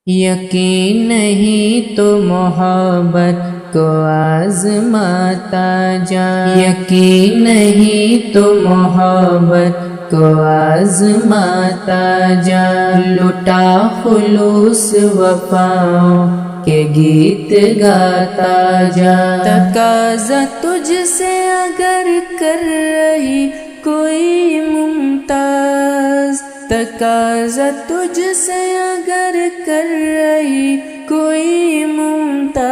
یقین نہیں تو محبت کو آزماتا جا، یقین نہیں تو محبت کو آزماتا جا، لٹا خلوص وفاؤں کے گیت گاتا جا۔ تقاضا تجھ سے اگر کر رہی کوئی ممتاز، تقاضا تجھ سے اگر کر رہی کوئی ممتاز،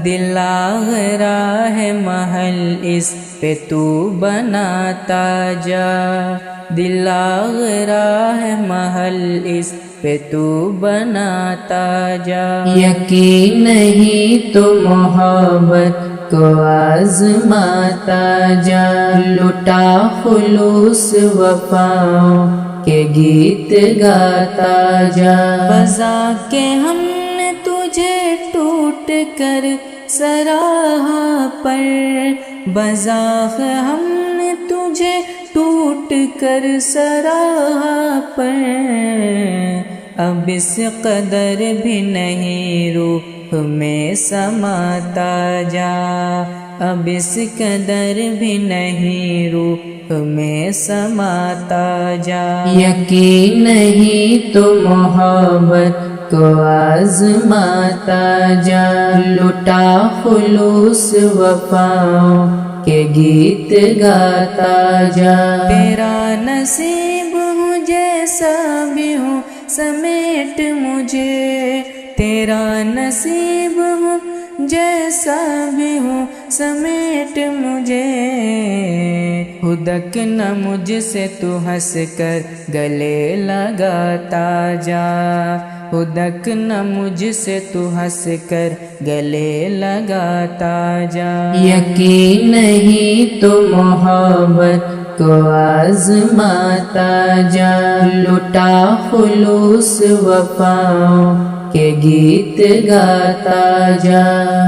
دل آغرا ہے محل اس پہ تو بناتا جا، دل آغرا ہے محل اس پہ تو بناتا جا۔ یقین نہیں تو محبت کو آزماتا جا، لٹا خلوص وفاؤں کے گیت گاتا جا۔ بزا کے ہم نے تجھے ٹوٹ کر سراہا پر، بزا ہم نے تجھے ٹوٹ کر سراہا پر، اب اس قدر بھی نہیں روح میں سماتا جا، اب اس قدر بھی نہیں روح میں سماتا جا۔ یقین نہیں تو محبت کو آزماتا جا، لٹا خلوص وفاؤں کے گیت گاتا جا۔ تیرا نصیب ہوں جیسا بھی ہوں سمیٹ مجھے، تیرا نصیب ہوں جیسا بھی ہوں سمیٹ مجھے، ہدک نہ مجھ سے تو ہنس کر گلے لگاتا جا، ہدک نہ مجھ سے تو ہنس کر گلے لگاتا جا۔ یقین نہیں تو محبت کو آزماتا جا، لٹا خلوص وفاؤں کے گیت گاتا جا۔